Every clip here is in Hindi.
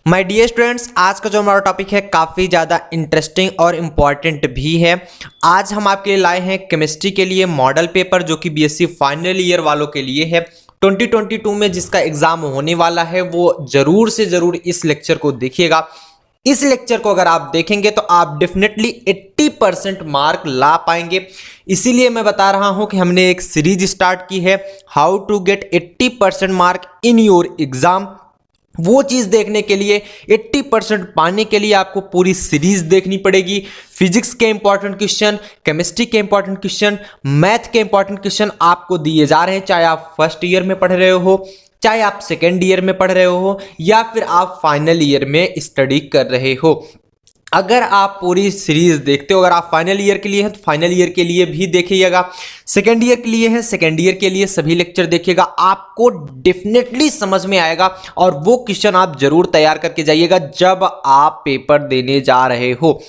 माय डियर स्टूडेंट्स, आज का जो हमारा टॉपिक है काफ़ी ज़्यादा इंटरेस्टिंग और इम्पॉर्टेंट भी है। आज हम आपके लिए लाए हैं केमिस्ट्री के लिए मॉडल पेपर, जो कि बीएससी फाइनल ईयर वालों के लिए है। 2022 में जिसका एग्जाम होने वाला है वो ज़रूर से ज़रूर इस लेक्चर को देखिएगा। इस लेक्चर को अगर आप देखेंगे तो आप डेफिनेटली 80% मार्क ला पाएंगे। इसीलिए मैं बता रहा हूं कि हमने एक सीरीज स्टार्ट की है, how to get 80% mark in your exam. वो चीज़ देखने के लिए 80% पाने के लिए आपको पूरी सीरीज देखनी पड़ेगी। फिजिक्स के इंपॉर्टेंट क्वेश्चन, केमिस्ट्री के इंपॉर्टेंट क्वेश्चन, मैथ के इंपॉर्टेंट क्वेश्चन आपको दिए जा रहे हैं, चाहे आप फर्स्ट ईयर में पढ़ रहे हो, चाहे आप सेकेंड ईयर में पढ़ रहे हो, या फिर आप फाइनल ईयर में स्टडी कर रहे हो। अगर आप पूरी सीरीज देखते हो, अगर आप फाइनल ईयर के लिए हैं तो फाइनल ईयर के लिए भी देखिएगा, सेकेंड ईयर के लिए है सेकेंड ईयर के लिए सभी लेक्चर देखिएगा, आपको डेफिनेटली समझ में आएगा। और वो क्वेश्चन आप जरूर तैयार करके जाइएगा जब आप पेपर देने जा रहे हो।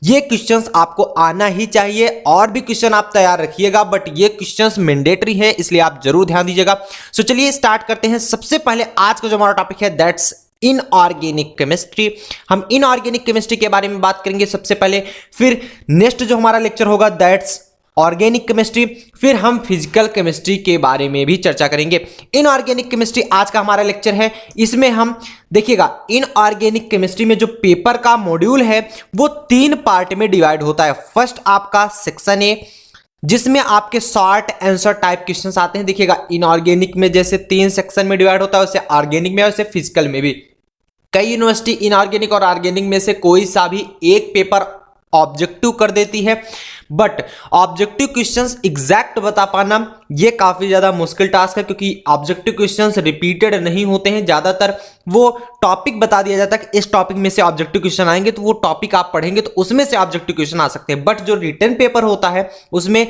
ये क्वेश्चंस आपको आना ही चाहिए, और भी क्वेश्चन आप तैयार रखिएगा, बट ये क्वेश्चंस मैंडेटरी है, इसलिए आप जरूर ध्यान दीजिएगा। सो चलिए स्टार्ट करते हैं। सबसे पहले आज का जो हमारा टॉपिक है दैट्स इनऑर्गेनिक केमिस्ट्री। हम इनऑर्गेनिक केमिस्ट्री के बारे में बात करेंगे सबसे पहले, फिर नेक्स्ट जो हमारा लेक्चर होगा दैट्स ऑर्गेनिक केमिस्ट्री, फिर हम फिजिकल केमिस्ट्री के बारे में भी चर्चा करेंगे। इनऑर्गेनिक केमिस्ट्री आज का हमारा लेक्चर है। इसमें हम देखिएगा, इनऑर्गेनिक केमिस्ट्री में जो पेपर का मॉड्यूल है वो 3 पार्ट में डिवाइड होता है। फर्स्ट आपका सेक्शन ए, जिसमें आपके शॉर्ट आंसर टाइप क्वेश्चंस आते हैं। देखिएगा, इनऑर्गेनिक में जैसे 3 सेक्शन में डिवाइड होता है, वैसे ऑर्गेनिक में और वैसे फिजिकल में भी। कई यूनिवर्सिटी इनऑर्गेनिक और ऑर्गेनिक में से कोई सा भी एक पेपर ऑब्जेक्टिव कर देती है, बट ऑब्जेक्टिव क्वेश्चंस एग्जैक्ट बता पाना ये काफी ज्यादा मुश्किल टास्क है, क्योंकि ऑब्जेक्टिव क्वेश्चंस रिपीटेड नहीं होते हैं। ज्यादातर वो टॉपिक बता दिया जाता है कि इस टॉपिक में से ऑब्जेक्टिव क्वेश्चन आएंगे, तो वो टॉपिक आप पढ़ेंगे तो उसमें से ऑब्जेक्टिव क्वेश्चन आ सकते हैं। बट जो रिटन पेपर होता है उसमें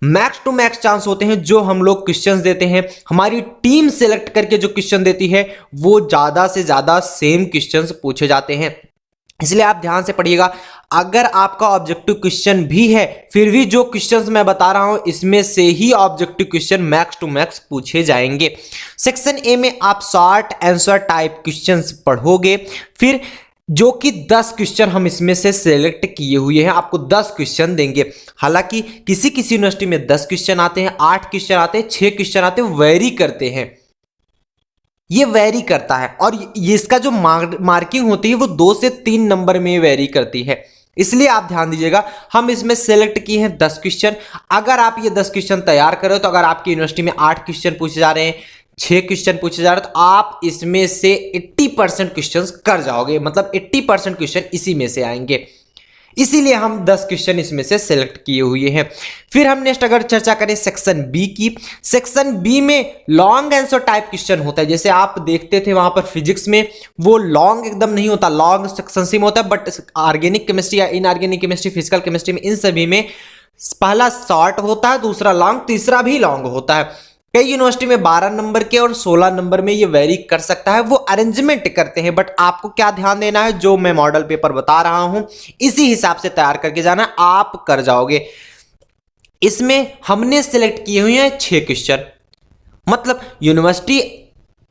मैक्स टू मैक्स चांस होते हैं, जो हम लोग क्वेश्चंस देते हैं, हमारी टीम सेलेक्ट करके जो क्वेश्चन देती है वो ज्यादा से ज्यादा सेम क्वेश्चंस पूछे जाते हैं। इसलिए आप ध्यान से पढ़िएगा। अगर आपका ऑब्जेक्टिव क्वेश्चन भी है, फिर भी जो क्वेश्चंस मैं बता रहा हूं इसमें से ही objective question max to max पूछे जाएंगे। सेक्शन ए में आप शॉर्ट आंसर टाइप क्वेश्चंस पढ़ोगे, फिर जो कि 10 क्वेश्चन हम इसमें से सिलेक्ट किए हुए हैं, आपको 10 क्वेश्चन देंगे। हालांकि किसी किसी यूनिवर्सिटी में 10 क्वेश्चन आते हैं, 8 क्वेश्चन आते हैं, 6 क्वेश्चन आते हैं, वेरी करते हैं, ये वेरी करता है। और ये इसका जो मार्किंग होती है वो 2 से 3 नंबर में वेरी करती है। इसलिए आप ध्यान दीजिएगा, हम इसमें सेलेक्ट किए हैं 10 क्वेश्चन। अगर आप ये 10 क्वेश्चन तैयार करो, तो अगर आपकी यूनिवर्सिटी में 8 क्वेश्चन पूछे जा रहे हैं, 6 क्वेश्चन पूछे जा रहे हैं, तो आप इसमें से 80% क्वेश्चन कर जाओगे, मतलब 80% क्वेश्चन इसी में से आएंगे। इसीलिए हम 10 क्वेश्चन इसमें से सिलेक्ट किए हुए हैं। फिर हम नेक्स्ट अगर चर्चा करें सेक्शन बी की, सेक्शन बी में लॉन्ग आंसर टाइप क्वेश्चन होता है। जैसे आप देखते थे वहां पर फिजिक्स में वो लॉन्ग एकदम नहीं होता, लॉन्ग सेक्शन सी में होता है, बट ऑर्गेनिक केमिस्ट्री या इनऑर्गेनिक केमिस्ट्री, फिजिकल केमिस्ट्री में इन सभी में पहला शॉर्ट होता है, दूसरा लॉन्ग, तीसरा भी लॉन्ग होता है। कई यूनिवर्सिटी में 12 नंबर के और 16 नंबर में ये वेरी कर सकता है, वो अरेंजमेंट करते हैं। बट आपको क्या ध्यान देना है, जो मैं मॉडल पेपर बता रहा हूं इसी हिसाब से तैयार करके जाना, आप कर जाओगे। इसमें हमने सिलेक्ट किए हुए हैं 6 क्वेश्चन, मतलब यूनिवर्सिटी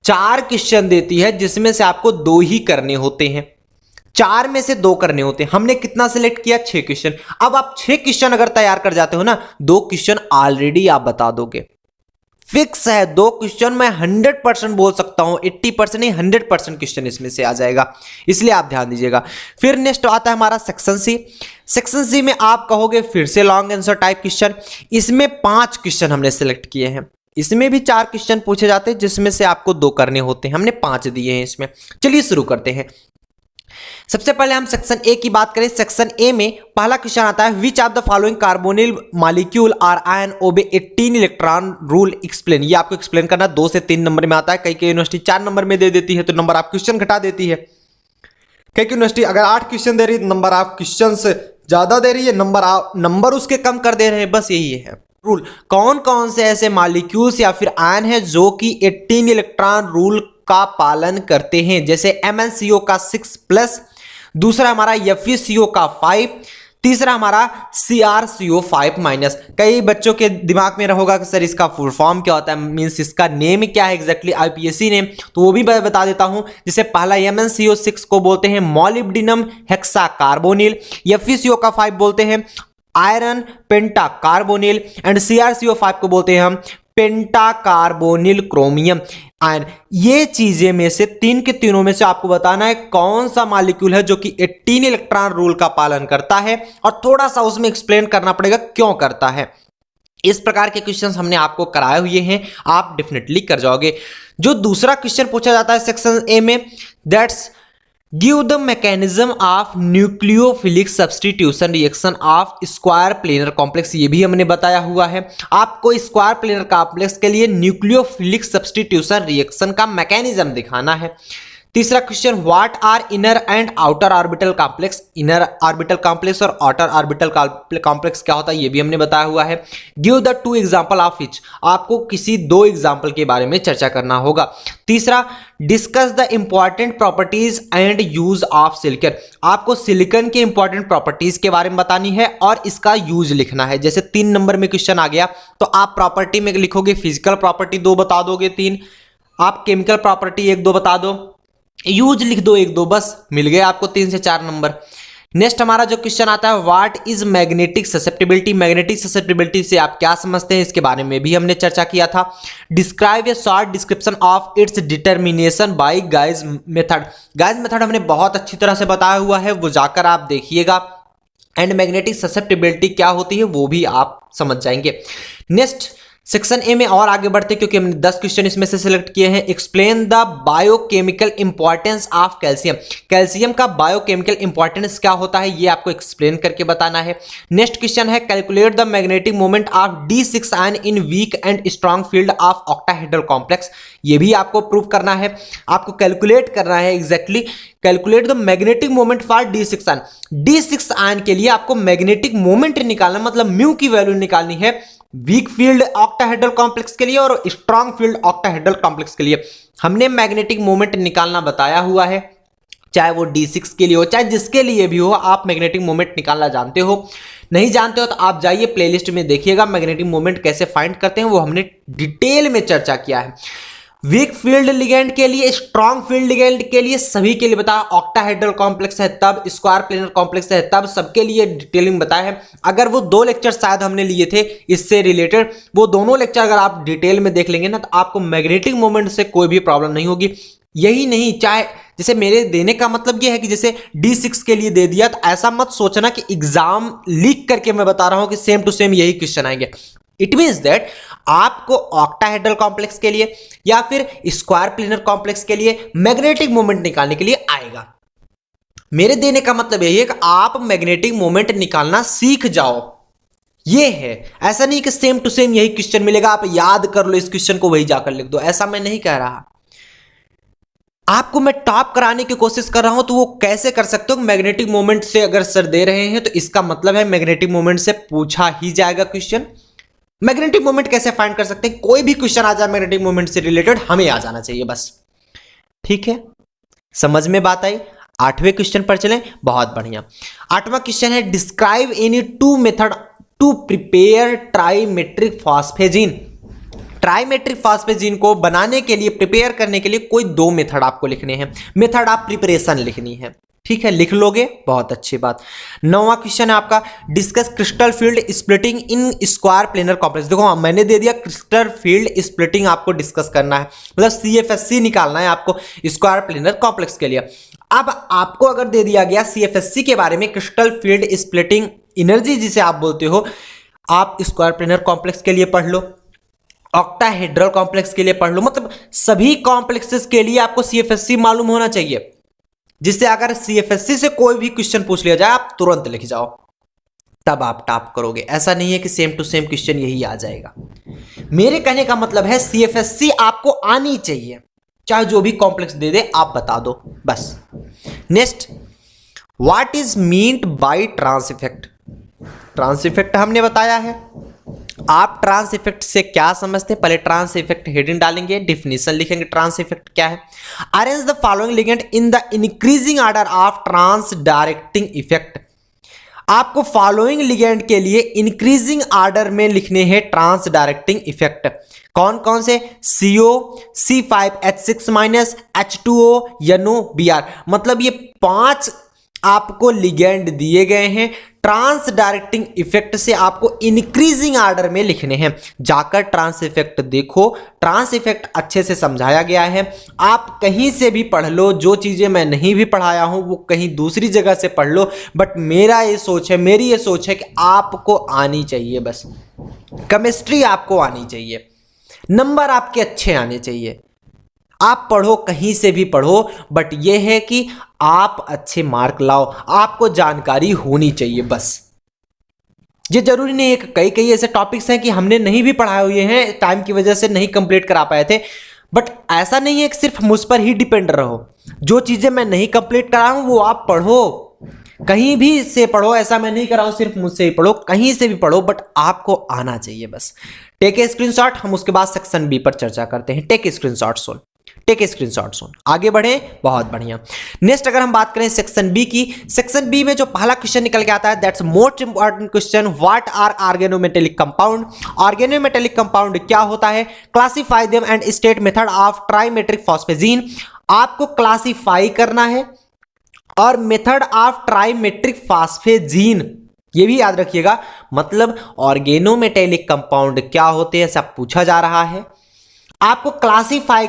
4 क्वेश्चन देती है जिसमें से आपको 2 ही करने होते हैं, 4 में से 2 करने होते हैं। हमने कितना सिलेक्ट किया, 6 क्वेश्चन। अब आप 6 क्वेश्चन अगर तैयार कर जाते हो ना, 2 क्वेश्चन ऑलरेडी आप बता दोगे, फिक्स है। 2 क्वेश्चन मैं 100% बोल सकता हूं, 80% नहीं 100% क्वेश्चन इसमें से आ जाएगा, इसलिए आप ध्यान दीजिएगा। फिर नेक्स्ट आता है हमारा सेक्शन सी। सेक्शन सी में आप कहोगे फिर से लॉन्ग आंसर टाइप क्वेश्चन। इसमें 5 क्वेश्चन हमने सेलेक्ट किए हैं, इसमें भी 4 क्वेश्चन पूछे जाते हैं जिसमें से आपको 2 करने होते हैं, हमने 5 दिए हैं इसमें। चलिए शुरू करते हैं। सबसे पहले हम सेक्शन ए की बात करें। सेक्शन ए में पहला क्वेश्चन आता है, which of the following carbonyl molecule or ion obey 18 electron rule explain. ये आपको एक्सप्लेन करना 2 से 3 नंबर में आता है। कई यूनिवर्सिटी 4 नंबर में दे देती है, तो नंबर आप क्वेश्चन घटा देती है। कई यूनिवर्सिटी अगर 8 क्वेश्चन दे रही है, नंबर आप क्वेश्चन से ज्यादा दे रही है, नंबर उसके कम कर दे रहे हैं। बस यही है रूल। कौन कौन से ऐसे मॉलिक्यूल्स या फिर आयन है जो कि 18 इलेक्ट्रॉन रूल का पालन करते हैं, जैसे MnCO का 6+, दूसरा हमारा FeCO का 5, तीसरा हमारा CrCO5 माइनस। कई बच्चों के दिमाग में रहोगा कि सर इसका फुल फॉर्म क्या होता है, मींस इसका नेम क्या है एग्जैक्टली IPSC नेम, तो वो भी मैं बता देता हूं। जैसे पहला MnCO6 को बोलते हैं मॉलिब्डिनम हेक्साकार्बोनिल, FeCO5 बोलते हैं आयरन पेंटाकार्बोनिल एंड CrCO5 को बोलते हैं हम पेंटाकार्बोनिल क्रोमियम आयन। ये चीजें में से तीन के तीनों में से आपको बताना है कौन सा मॉलिक्यूल है जो कि 18 इलेक्ट्रॉन रूल का पालन करता है, और थोड़ा सा उसमें एक्सप्लेन करना पड़ेगा क्यों करता है। इस प्रकार के क्वेश्चंस हमने आपको कराए हुए हैं, आप डेफिनेटली कर जाओगे। जो दूसरा क्वेश्चन पूछा जाता है सेक्शन ए में, that's give the mechanism of nucleophilic substitution reaction of square planar complex. ये भी हमने बताया हुआ है आपको। स्क्वायर प्लेनर कॉम्प्लेक्स के लिए न्यूक्लियोफिलिक सब्स्टिट्यूशन रिएक्शन का मैकेनिज्म दिखाना है। तीसरा question, what are inner and outer orbital complex. Inner orbital complex और आउटर ऑर्बिटल कॉम्प्लेक्स क्या होता है ये भी हमने बताया हुआ है। Give the 2 example of each. आपको किसी 2 एग्जांपल के बारे में चर्चा करना होगा। तीसरा, discuss the important properties and use of silicon. आपको सिलिकॉन के इंपॉर्टेंट प्रॉपर्टीज के बारे में बतानी है और इसका यूज लिखना है। जैसे 3 नंबर में क्वेश्चन आ गया तो आप प्रॉपर्टी में लिखोगे फिजिकल प्रॉपर्टी 2 बता दोगे, 3 आप केमिकल प्रॉपर्टी 1-2 बता दो, यूज लिख दो 1-2, बस मिल गए आपको 3 से 4 नंबर। नेक्स्ट हमारा जो क्वेश्चन आता है, what is magnetic susceptibility. Magnetic susceptibility से आप क्या समझते हैं इसके बारे में भी हमने चर्चा किया था। Describe A short description of its determination by guys method. Guys method हमने बहुत अच्छी तरह से बताया हुआ है, वो जाकर आप देखिएगा। एंड मैग्नेटिक ससेप्टिबिलिटी क्या होती है वो भी आप समझ जाएंगे। नेक्स्ट सेक्शन ए में और आगे बढ़ते क्योंकि हमने 10 क्वेश्चन इसमें से सिलेक्ट किए हैं। Explain the biochemical importance of calcium. Calcium का बायोकेमिकल इंपॉर्टेंस क्या होता है ये आपको एक्सप्लेन करके बताना है। नेक्स्ट क्वेश्चन है, calculate the magnetic moment of D6 ion in weak and strong field of octahedral complex. ये भी आपको प्रूव करना है, आपको कैलकुलेट करना है exactly. Calculate the magnetic moment for D6 ion. D6 ion के लिए आपको मैग्नेटिक मोमेंट निकालना, मतलब म्यू की वैल्यू निकालनी है वीक फील्ड ऑक्टाहेड्रल कॉम्प्लेक्स के लिए और स्ट्रॉन्ग फील्ड ऑक्टाहेड्रल कॉम्प्लेक्स के लिए। हमने मैग्नेटिक मोमेंट निकालना बताया हुआ है, चाहे वो D6 के लिए हो चाहे जिसके लिए भी हो। आप मैग्नेटिक मोमेंट निकालना जानते हो, नहीं जानते हो तो आप जाइए प्लेलिस्ट में देखिएगा मैग्नेटिक मोमेंट कैसे फाइंड करते हैं, वो हमने डिटेल में चर्चा किया है। वीक फील्ड लिगेंड के लिए, स्ट्रॉन्ग फील्ड लिगेंड के लिए, सभी के लिए बताया। ऑक्टाहेड्रल कॉम्प्लेक्स है तब, स्क्वायर प्लेनर कॉम्प्लेक्स है तब, सबके लिए डिटेलिंग बताया है। अगर वो 2 लेक्चर शायद हमने लिए थे इससे रिलेटेड, वो दोनों लेक्चर अगर आप डिटेल में देख लेंगे ना तो आपको मैग्नेटिक मोमेंट से कोई भी प्रॉब्लम नहीं होगी। यही नहीं, चाहे जैसे मेरे देने का मतलब ये है कि जैसे D6 के लिए दे दिया तो ऐसा मत सोचना कि एग्जाम लीक करके मैं बता रहा हूं कि सेम टू सेम यही क्वेश्चन आएंगे। इट मीन्स दैट आपको ऑक्टाहेड्रल कॉम्प्लेक्स के लिए या फिर स्क्वायर प्लेनर कॉम्प्लेक्स के लिए मैग्नेटिक मोमेंट निकालने के लिए आएगा। मेरे देने का मतलब यही है कि आप मैग्नेटिक मोमेंट निकालना सीख जाओ, ये है। ऐसा नहीं कि सेम टू सेम यही क्वेश्चन मिलेगा आप याद कर लो इस क्वेश्चन को वही जाकर लिख दो, ऐसा मैं नहीं कह रहा। आपको मैं टॉप कराने की कोशिश कर रहा हूं तो वो कैसे कर सकते हो, मैग्नेटिक मोमेंट से अगर सर दे रहे हैं तो इसका मतलब है मैग्नेटिक मोमेंट से पूछा ही जाएगा क्वेश्चन। मैग्नेटिक मोमेंट कैसे फाइंड कर सकते हैं, कोई भी क्वेश्चन आ जाए मैग्नेटिक मोमेंट से रिलेटेड हमें आ जाना चाहिए बस, ठीक है। समझ में बात आई। 8वें क्वेश्चन पर चलें, बहुत बढ़िया। 8वां क्वेश्चन है, describe any 2 method to prepare trimetric phosphazene. Trimetric phosphazene को बनाने के लिए, प्रिपेयर करने के लिए कोई 2 मेथड आपको लिखने हैं, मेथड ऑफ प्रिपरेशन लिखनी है, ठीक है। लिख लोगे, बहुत अच्छी बात। 9वां क्वेश्चन है आपका, discuss crystal field splitting in square planar complex. देखो मैंने दे दिया क्रिस्टल फील्ड स्प्लिटिंग आपको डिस्कस करना है, मतलब CFSC निकालना है आपको स्क्वायर प्लेनर कॉम्प्लेक्स के लिए। अब आपको अगर दे दिया गया CFSC के बारे में, क्रिस्टल फील्ड स्प्लिटिंग एनर्जी जिसे आप बोलते हो, आप स्क्वायर प्लेनर कॉम्प्लेक्स के लिए पढ़ लो, ऑक्टाहेड्रल कॉम्प्लेक्स के लिए पढ़ लो, मतलब सभी कॉम्प्लेक्सेस के लिए आपको CFSC मालूम होना चाहिए, जिससे अगर CFSC से कोई भी क्वेश्चन पूछ लिया जाए आप तुरंत लिख जाओ, तब आप टॉप करोगे। ऐसा नहीं है कि सेम टू सेम क्वेश्चन यही आ जाएगा। मेरे कहने का मतलब है CFSC आपको आनी चाहिए, चाहे जो भी कॉम्प्लेक्स दे दे आप बता दो बस। Next, what is meant by trans effect. Trans effect हमने बताया है, आप ट्रांस इफेक्ट से क्या समझते हैं, पहले ट्रांस इफेक्ट हेडिंग डालेंगे, डिफिनीशन लिखेंगे ट्रांस इफेक्ट क्या है। Arrange the following ligand in the increasing order of trans directing effect. आपको फॉलोइंग लिगेंड के लिए इंक्रीजिंग आर्डर में लिखने हैं ट्रांस डायरेक्टिंग इफेक्ट। कौन कौन से? CO, C5H6- H2O, NO, Br। मतलब ये 5 आपको लिगेंड दिए गए हैं। ट्रांस डायरेक्टिंग इफेक्ट से आपको इंक्रीजिंग आर्डर में लिखने हैं। जाकर ट्रांस इफेक्ट देखो, ट्रांस इफेक्ट अच्छे से समझाया गया है। आप कहीं से भी पढ़ लो, जो चीजें मैं नहीं भी पढ़ाया हूं वो कहीं दूसरी जगह से पढ़ लो, बट मेरी ये सोच है कि आपको आनी चाहिए। बस केमिस्ट्री आपको आनी चाहिए, नंबर आपके अच्छे आने चाहिए। आप पढ़ो, कहीं से भी पढ़ो, बट ये है कि आप अच्छे मार्क लाओ, आपको जानकारी होनी चाहिए। बस ये जरूरी नहीं है कि कई कई ऐसे टॉपिक्स हैं कि हमने नहीं भी पढ़ाए हुए हैं, टाइम की वजह से नहीं कंप्लीट करा पाए थे, बट ऐसा नहीं है कि सिर्फ मुझ पर ही डिपेंड रहो। जो चीजें मैं नहीं कंप्लीट करा हूं वो आप पढ़ो, कहीं भी से पढ़ो। ऐसा मैं नहीं कर रहा हूं सिर्फ मुझसे ही पढ़ो, कहीं से भी पढ़ो, बट आपको आना चाहिए। बस टेक ए स्क्रीनशॉट। हम उसके बाद सेक्शन बी पर चर्चा करते हैं। टेक ए स्क्रीनशॉट सुन, टेक ए स्क्रीनशॉट सुन, आगे बढ़े। बहुत बढ़िया। नेक्स्ट अगर हम बात करें सेक्शन बी की, सेक्शन बी में जो पहला क्वेश्चन निकल के आता है, that's most important question, what are organometallic compound. Organometallic compound क्या होता है? Classify them and state method of trimetric phosphazene. आपको क्लासिफाई करना है और मेथड ऑफ ट्राइमेट्रिक फॉस्फेजीन, ये भी याद रखिएगा। मतलब ऑर्गेनोमेटेलिक कंपाउंड क्या होते हैं सब पूछा जा रहा है। आपको क्लासिफाई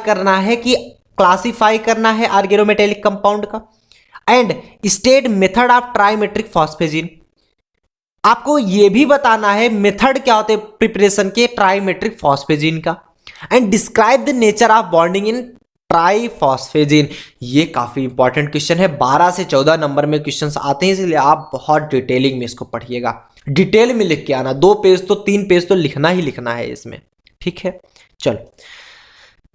करना है ऑर्गेनोमेटेलिक कंपाउंड का, and state method of trimetric phosphazene. आपको यह भी बताना है मेथड क्या होते हैं प्रिपरेशन के ट्राइमेट्रिक फॉस्फेजीन का, and describe the nature of bonding in triphosphazene. ये काफी इंपॉर्टेंट क्वेश्चन है, 12 से 14 नंबर में क्वेश्चंस आते हैं, इसलिए आप बहुत डिटेलिंग में इसको पढ़िएगा, डिटेल में लिख के आना। 2 पेज तो 3 पेज तो लिखना ही लिखना है इसमें, ठीक है। चलो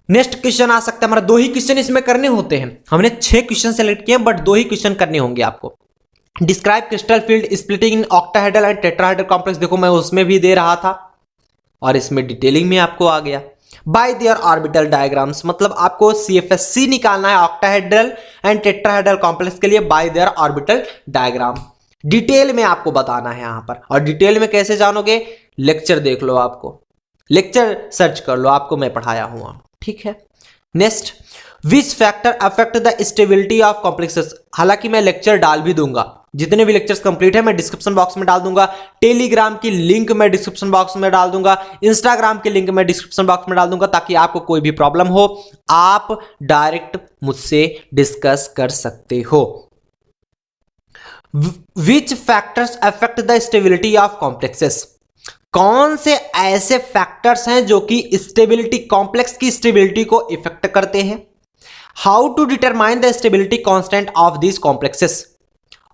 नेक्स्ट क्वेश्चन आ सकता है हमारा। 2 ही क्वेश्चन इसमें करने होते हैं, हमने 6 क्वेश्चन सेलेक्ट किए, बट 2 ही क्वेश्चन करने होंगे आपको। Describe crystal field splitting in octahedral and tetrahedral complex. देखो मैं उसमें भी दे रहा था और इसमें डिटेलिंग में आपको आ गया। बाय देयर ऑर्बिटल डायग्राम्स, मतलब आपको CFSC निकालना है ऑक्टाहेड्रल एंड टेट्राहेड्रल कॉम्प्लेक्स के लिए, bye there orbital diagram detail में आपको बताना है यहां पर। और डिटेल में कैसे जानोगे? लेक्चर देख लो, आपको लेक्चर सर्च कर लो, आपको मैं पढ़ाया हूं, ठीक है। Next, which factor affect the stability of complexes. हालांकि मैं लेक्चर डाल भी दूंगा, जितने भी लेक्चर्स कंप्लीट है मैं डिस्क्रिप्शन बॉक्स में डाल दूंगा। टेलीग्राम की लिंक मैं डिस्क्रिप्शन बॉक्स में डाल दूंगा, इंस्टाग्राम की लिंक मैं डिस्क्रिप्शन बॉक्स में डाल दूंगा, ताकि आपको कोई भी प्रॉब्लम हो आप डायरेक्ट मुझसे डिस्कस कर सकते हो। Which factors affect the stability of complexes. कौन से ऐसे फैक्टर्स हैं जो कि स्टेबिलिटी, कॉम्प्लेक्स की स्टेबिलिटी को इफेक्ट करते हैं। How to determine the stability constant of this complexes.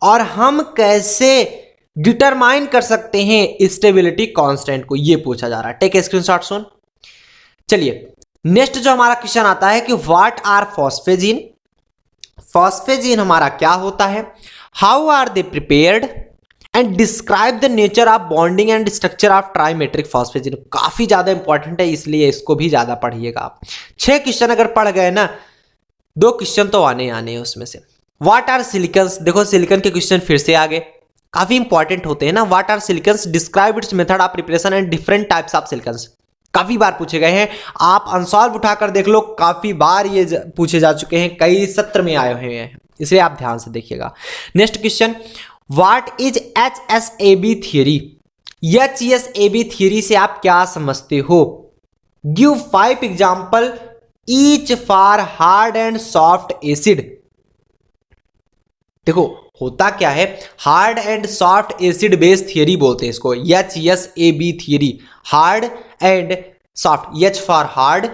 और हम कैसे डिटरमाइन कर सकते हैं स्टेबिलिटी कांस्टेंट को, यह पूछा जा रहा है। टेक ए स्क्रीनशॉट सुन। चलिए नेक्स्ट जो हमारा क्वेश्चन आता है कि व्हाट आर फॉस्फेजीन। फॉस्फेजीन हमारा क्या होता है, how are they prepared, and describe the nature of bonding and structure of trimetric phosphazene. काफी ज्यादा इंपॉर्टेंट है, इसलिए इसको भी ज्यादा पढ़िएगा आप। 6 क्वेश्चन अगर पढ़ गए ना, 2 क्वेश्चन तो आने आने हैं उसमें से। What are silicones. देखो सिलिकन के क्वेश्चन फिर से आ गए, काफी इंपॉर्टेंट होते हैं ना। What are silicones, describe its method of preparation and different types of silicones. काफी बार पूछे गए हैं, आप अनसॉल्व उठाकर देख लो, काफी बार ये पूछे जा चुके हैं, कई सत्र में आए हुए हैं, इसलिए आप ध्यान से देखिएगा। Next question, what is HSAB theory. HSAB theory से आप क्या समझते हो। Give 5 example each for hard and soft acid. देखो होता क्या है, hard and soft acid base theory बोलते हैं इसको, HSAB theory. Hard and soft, H for hard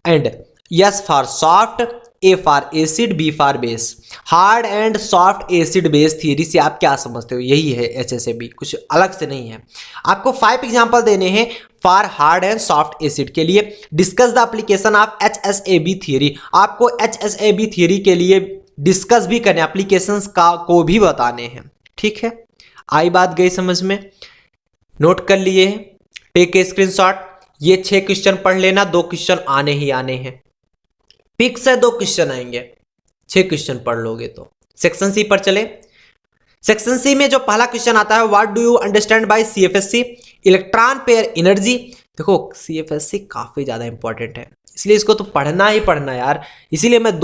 and S for soft, A for acid, B for base. Hard and soft acid base theory से आप क्या समझते हो, यही है HSAB, कुछ अलग से नहीं है। आपको 5 एग्जांपल देने हैं for hard and soft acid के लिए। Discuss the application of HSAB theory. आपको HSAB थियरी के लिए डिस्कस भी करने, एप्लीकेशंस का को भी बताने हैं, ठीक है। आई बात गई समझ में, नोट कर लिए। Take a screenshot. ये 6 क्वेश्चन पढ़ लेना, 2 क्वेश्चन आने ही आने हैं, फिक्स है 2 क्वेश्चन आएंगे, 6 क्वेश्चन पढ़ लोगे तो। सेक्शन सी पर चले। सेक्शन सी में जो पहला क्वेश्चन आता है, what do you understand by CFSC, electron pair energy. देखो सीएफएससी काफी ज्यादा इंपॉर्टेंट है, इसलिए इसको तो पढ़ना ही पढ़ना यार, इसीलिए मैं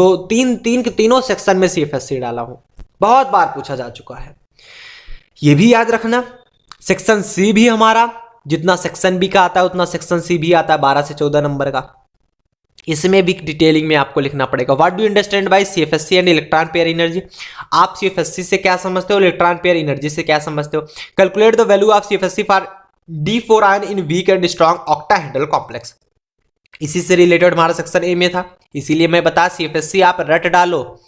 तीनों सेक्शन में सीएफएससी डाला हूं, बहुत बार पूछा जा चुका है, ये भी याद रखना। सेक्शन सी भी हमारा जितना सेक्शन बी का आता है उतना सेक्शन सी भी आता है, 12 से 14 नंबर का, इसमें भी डिटेलिंग में आपको लिखना पड़ेगा। What do you understand by CFSC and electron pair energy, आप सीएफएससी से क्या समझते हो, इलेक्ट्रॉन पेयर एनर्जी से क्या समझते हो। Calculate the value of CFSC for D4 ion in weak and strong octahedral complex, इसी से रिलेटेड हमारा सेक्शन ए में था, इसीलिए मैं बता सीएफएससी आप रट डालो।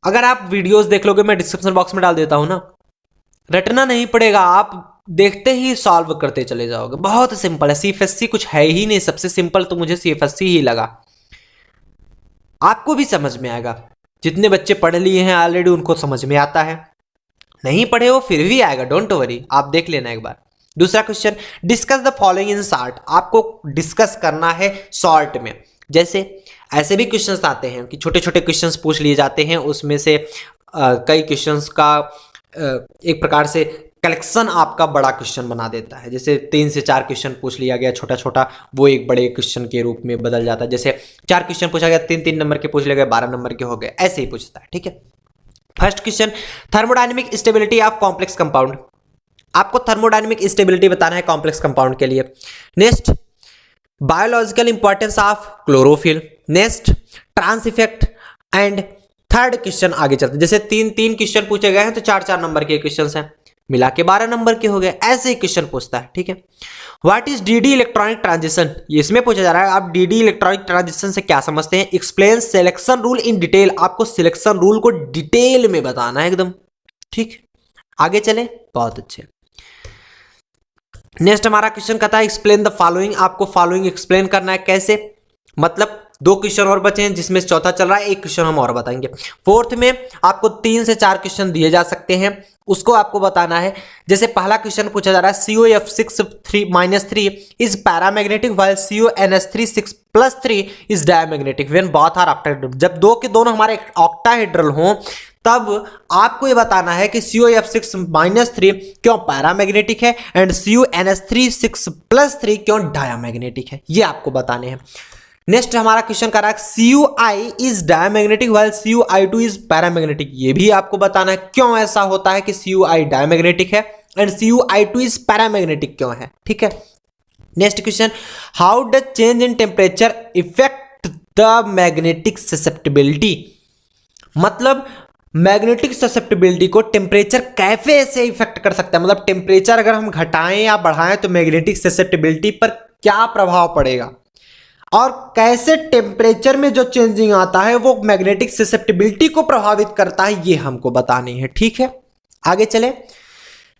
अगर आप वीडियोस देख लोगे, मैं डिस्क्रिप्शन बॉक्स में डाल देता हूं ना, रटना नहीं पड़ेगा, आप देखते ही सॉल्व करते चले जाओगे, बहुत सिंपल है। सीएफएससी कुछ है ही नहीं, सबसे सिंपल तो मुझे सीएफएससी ही लगा, आपको भी समझ में आएगा। जितने बच्चे पढ़ लिए हैं ऑलरेडी उनको समझ में आता है, नहीं पढ़े हो फिर भी आएगा, डोंट वरी, आप देख लेना एक बार। दूसरा question, discuss the following in short, आपको डिस्कस करना है शॉर्ट में। जैसे ऐसे भी क्वेश्चंस आते हैं कि छोटे छोटे क्वेश्चंस पूछ लिए जाते हैं, उसमें से कई क्वेश्चंस का एक प्रकार से कलेक्शन आपका बड़ा क्वेश्चन बना देता है। जैसे 3 से 4 क्वेश्चन पूछ लिया गया छोटा छोटा, वो एक बड़े क्वेश्चन के रूप में बदल जाता है। जैसे 4 क्वेश्चन पूछा गया, 3-3 नंबर के पूछ लिए गए, 12 नंबर के हो गए, ऐसे ही पूछता है, ठीक है। First question, thermodynamic stability of complex compound, आपको थर्मोडायनेमिक स्टेबिलिटी बताना है कॉम्प्लेक्स कंपाउंड के लिए। Next, biological importance of chlorophyll. Next, trans effect. And third question आगे चलते, जैसे 3-3 क्वेश्चन पूछे गए हैं तो 4-4 नंबर के क्वेश्चन हैं, मिला के 12 नंबर के हो गए, ऐसे ही क्वेश्चन पूछता है, ठीक है। What is DD electronic transition, ये इसमें पूछा जा रहा है, आप डीडी इलेक्ट्रॉनिक ट्रांजिशन से क्या समझते हैं। Explain selection rule in detail, आपको सिलेक्शन रूल को डिटेल में बताना है एकदम, ठीक। आगे चले, बहुत अच्छे। नेक्स्ट हमारा क्वेश्चन कहता है एक्सप्लेन द फॉलोइंग, आपको फॉलोइंग एक्सप्लेन करना है, कैसे, मतलब 2 क्वेश्चन और बचे हैं जिसमें चौथा चल रहा है, 1 क्वेश्चन हम और बताएंगे। फोर्थ में आपको 3 से 4 क्वेश्चन दिए जा सकते हैं, उसको आपको बताना है। जैसे पहला क्वेश्चन पूछा जा रहा है, COF6-3 is paramagnetic while CONS3 is diamagnetic when both are octahedral, जब 2 के दोनों हमारे ऑक्टाहेड्रल हों तब आपको ये बताना है कि COF6-3 क्यों पैरामैग्नेटिक है एंड CONS3 क्यों डायमैग्नेटिक है, ये आपको बताने हैं। नेक्स्ट हमारा क्वेश्चन कर रहा है CUI is diamagnetic while CUI2 is paramagnetic, ये भी आपको बताना है क्यों ऐसा होता है कि CUI डायमैग्नेटिक है एंड CUI2 इज पैरामैग्नेटिक क्यों है, ठीक है। Next question, how does change in temperature effect the magnetic susceptibility, मतलब मैग्नेटिक ससेप्टिबिलिटी को टेम्परेचर कैसे से इफेक्ट कर सकता है, मतलब टेम्परेचर अगर हम घटाएं या बढ़ाएं तो मैग्नेटिक ससेप्टिबिलिटी पर क्या प्रभाव पड़ेगा, और कैसे टेम्परेचर में जो चेंजिंग आता है वो मैग्नेटिक ससेप्टिबिलिटी को प्रभावित करता है, ये हमको बताने हैं, ठीक है। आगे चले,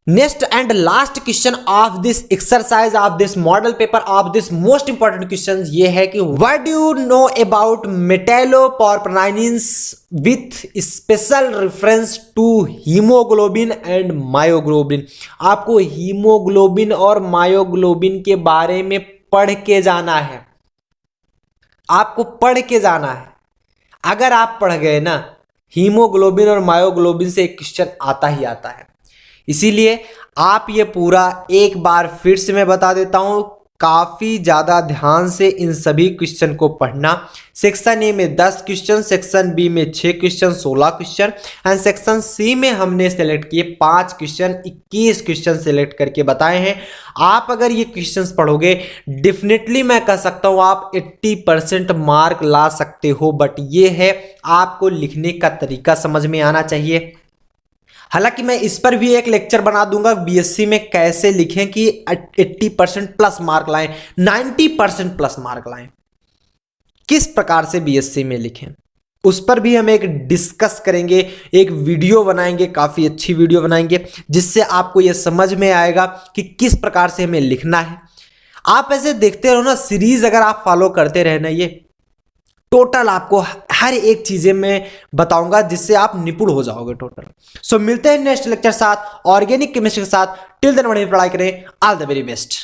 next and last question of this exercise of this model paper of this most important question ये है कि what do you know about metalloporphyrins with special reference to haemoglobin and myoglobin, आपको हीमोग्लोबिन और मायोग्लोबिन के बारे में पढ़ के जाना है, आपको पढ़ के जाना है। अगर आप पढ़ गए ना, हीमोग्लोबिन और मायोग्लोबिन से एक क्वेश्चन आता ही आता है, इसीलिए आप ये पूरा एक बार फिर से मैं बता देता हूं, काफी ज्यादा ध्यान से इन सभी क्वेश्चन को पढ़ना। सेक्शन ए में 10 क्वेश्चन, सेक्शन बी में 6 question 16 question and section C में हमने सेलेक्ट किए 5 क्वेश्चन 21 क्वेश्चन सेलेक्ट करके बताए हैं। आप अगर ये क्वेश्चंस पढ़ोगे डेफिनेटली मैं कह सकता हूं आप 80% मार्क ला सकते हो, बट ये है आपको लिखने का तरीका समझ में आना चाहिए। हालांकि मैं इस पर भी एक लेक्चर बना दूंगा बीएससी में कैसे लिखें कि 80% प्लस मार्क लाएं, 90% प्लस मार्क लाएं, किस प्रकार से बीएससी में लिखें, उस पर भी हम एक डिस्कस करेंगे, एक वीडियो बनाएंगे, काफी अच्छी वीडियो बनाएंगे जिससे आपको यह समझ में आएगा कि किस प्रकार से हमें लिखना है। आप ऐसे देखते रहो ना, सीरीज अगर आप फॉलो करते रहे ना, ये टोटल आपको हर एक चीजें में बताऊंगा जिससे आप निपुण हो जाओगे टोटल। सो मिलते हैं नेक्स्ट लेक्चर साथ ऑर्गेनिक केमिस्ट्री के साथ। टिल देन बढ़िया पढ़ाई करें, ऑल द वेरी बेस्ट।